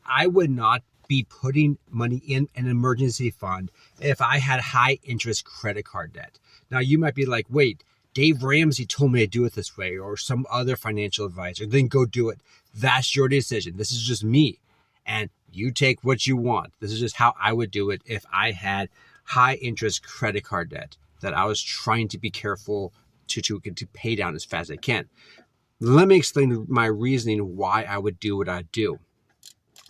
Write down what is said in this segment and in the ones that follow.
I would not be putting money in an emergency fund if I had high interest credit card debt. Now you might be like, wait, Dave Ramsey told me to do it this way, or some other financial advisor, then go do it. That's your decision. This is just me. And you take what you want. This is just how I would do it if I had high interest credit card debt that I was trying to be careful to pay down as fast as I can. Let me explain my reasoning why I would do what I do.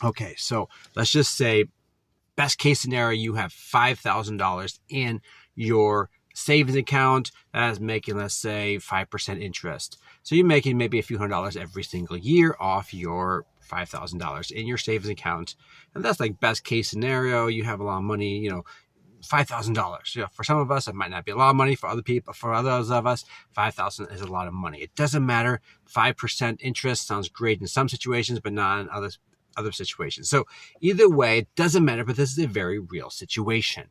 Okay, so let's just say, best case scenario, you have $5,000 in your savings account that is making, let's say, 5% interest. So you're making maybe a few $100s every single year off your $5,000 in your savings account. And that's like best case scenario. You have a lot of money, $5,000. For some of us, it might not be a lot of money. For other people, for others of us, $5,000 is a lot of money. It doesn't matter. 5% interest sounds great in some situations, but not in other situations. So either way, it doesn't matter, but this is a very real situation.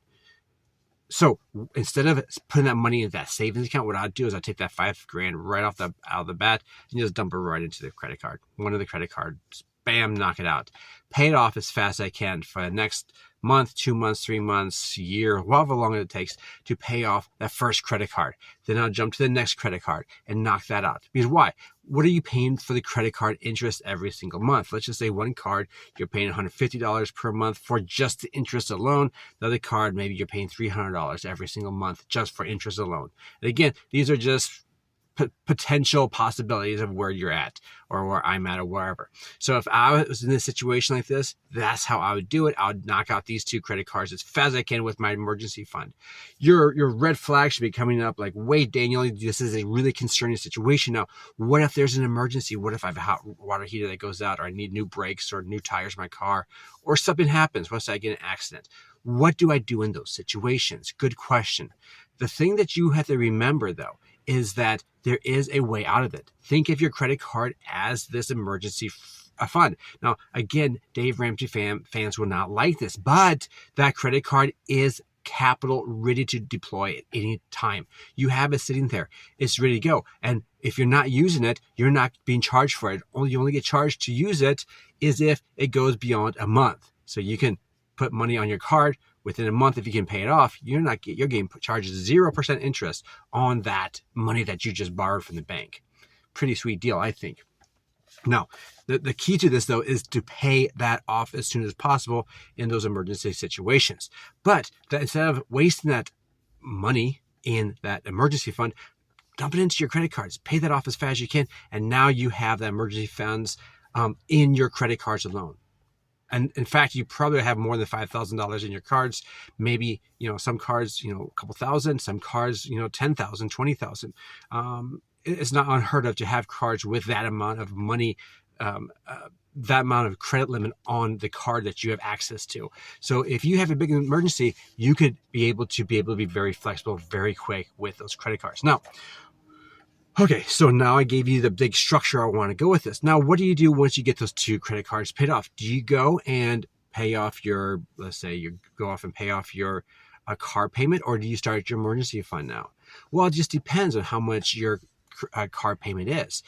So instead of putting that money in that savings account, what I'd do is I'd take that $5,000 right out of the bat and just dump it right into the credit card. One of the credit cards, bam, knock it out. Pay it off as fast as I can for the next month, 2 months, 3 months, year, however long it takes to pay off that first credit card. Then I'll jump to the next credit card and knock that out. Because why? What are you paying for the credit card interest every single month? Let's just say one card, you're paying $150 per month for just the interest alone. The other card, maybe you're paying $300 every single month just for interest alone. And again, these are just potential possibilities of where you're at or where I'm at or wherever. So if I was in a situation like this, that's how I would do it. I would knock out these two credit cards as fast as I can with my emergency fund. Your red flag should be coming up like, wait, Daniel, this is a really concerning situation now. What if there's an emergency? What if I have a hot water heater that goes out, or I need new brakes or new tires in my car, or something happens? What if I get an accident? What do I do in those situations? Good question. The thing that you have to remember, though, is that there is a way out of it. Think of your credit card as this emergency fund. Now, again, Dave Ramsey fans will not like this, but that credit card is capital ready to deploy at any time. You have it sitting there. It's ready to go. And if you're not using it, you're not being charged for it. You only get charged to use it is if it goes beyond a month. So you can put money on your card. Within a month, if you can pay it off, you're getting charged 0% interest on that money that you just borrowed from the bank. Pretty sweet deal, I think. Now, the key to this, though, is to pay that off as soon as possible in those emergency situations. But instead of wasting that money in that emergency fund, dump it into your credit cards. Pay that off as fast as you can, and now you have that emergency funds in your credit cards alone. And in fact, you probably have more than $5,000 in your cards. Maybe, some cards, a couple thousand, some cards, 10,000, 20,000. It's not unheard of to have cards with that amount of money, that amount of credit limit on the card that you have access to. So if you have a big emergency, you could be able to be very flexible, very quick with those credit cards. Now, okay, so now I gave you the big structure I want to go with this. Now, what do you do once you get those two credit cards paid off? Do you go and pay off your, let's say you go off and pay off your car payment, or do you start your emergency fund now? Well, it just depends on how much your car payment is.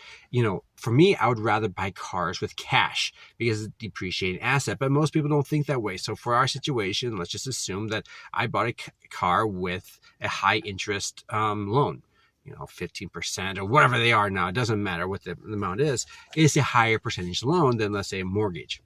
For me, I would rather buy cars with cash because it's a depreciating asset, but most people don't think that way. So for our situation, let's just assume that I bought a car with a high interest loan. 15% or whatever they are now. It doesn't matter what the amount is. It's a higher percentage loan than, let's say, a mortgage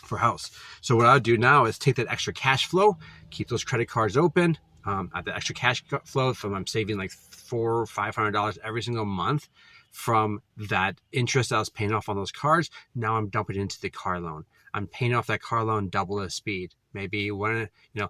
for a house. So what I would do now is take that extra cash flow, keep those credit cards open. At the extra cash flow I'm saving like $400 or $500 every single month from that interest I was paying off on those cards. Now I'm dumping it into the car loan. I'm paying off that car loan double the speed, maybe one and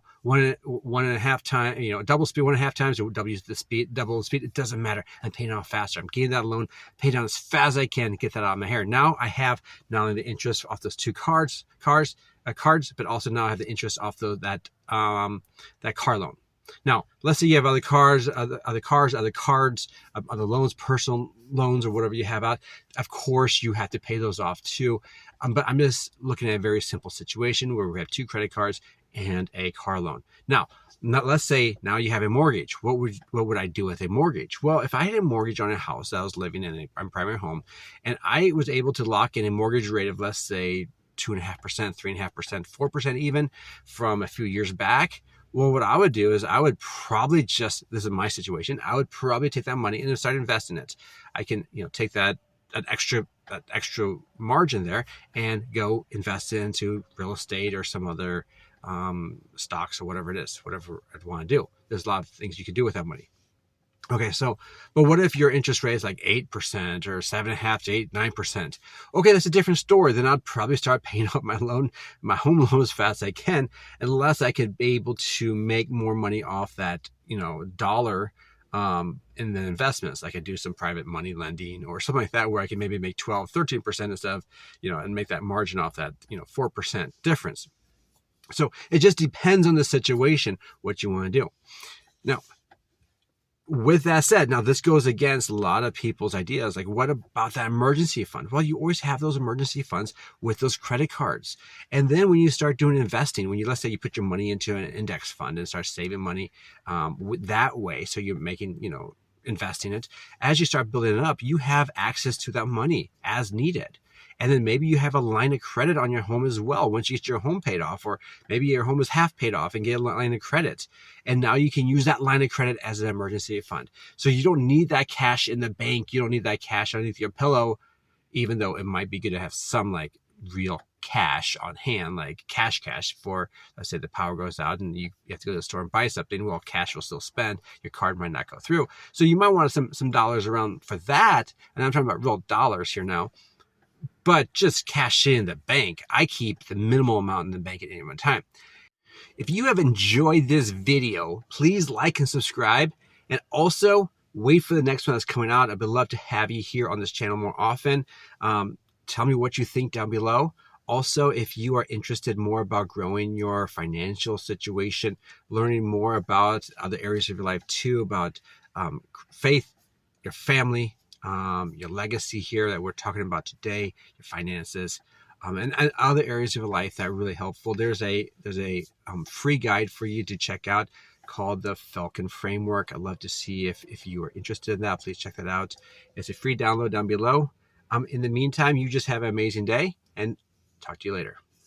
a half time, double speed, 1.5 times, or double the speed. It doesn't matter. I'm paying off faster. I'm getting that loan paid down as fast as I can to get that out of my hair. Now I have not only the interest off those two cards, but also now I have the interest off that car loan. Now, let's say you have other cards, other loans, personal loans, or whatever you have out. Of course, you have to pay those off too. But I'm just looking at a very simple situation where we have two credit cards and a car loan. Now, let's say now you have a mortgage. What would I do with a mortgage? Well, if I had a mortgage on a house that I was living in, a primary home, and I was able to lock in a mortgage rate of, let's say, 2.5%, 3.5%, 4% even from a few years back, well, what I would do is I would probably this is my situation, I would probably take that money and start investing it. I can, take that extra margin there and go invest it into real estate or some other stocks or whatever it is, whatever I'd want to do. There's a lot of things you can do with that money. Okay, but what if your interest rate is like 8% or 7.5 to 8, 9%? Okay, that's a different story. Then I'd probably start paying off my home loan as fast as I can, unless I could be able to make more money off that, dollar in the investments. I could do some private money lending or something like that, where I can maybe make 12, 13% instead of, and make that margin off that, 4% difference. So it just depends on the situation, what you want to do. Now, with that said, now this goes against a lot of people's ideas. Like, what about that emergency fund? Well, you always have those emergency funds with those credit cards. And then when you start doing investing, let's say you put your money into an index fund and start saving money that way, so you're making, investing it, as you start building it up, you have access to that money as needed. And then maybe you have a line of credit on your home as well once you get your home paid off, or maybe your home is half paid off and get a line of credit. And now you can use that line of credit as an emergency fund. So you don't need that cash in the bank. You don't need that cash underneath your pillow, even though it might be good to have some like real cash on hand, like cash for, let's say the power goes out and you have to go to the store and buy something. Well, cash will still spend. Your card might not go through. So you might want some dollars around for that. And I'm talking about real dollars here now. But just cash in the bank, I keep the minimal amount in the bank at any one time. If you have enjoyed this video, please like and subscribe, and also wait for the next one that's coming out. I'd love to have you here on this channel more often. Tell me what you think down below. Also, if you are interested more about growing your financial situation, learning more about other areas of your life too, about faith, your family, your legacy here that we're talking about today, your finances, and other areas of your life that are really helpful. There's a free guide for you to check out called the Falcon Framework. I'd love to see if you are interested in that. Please check that out. It's a free download down below. In the meantime, you just have an amazing day, and talk to you later.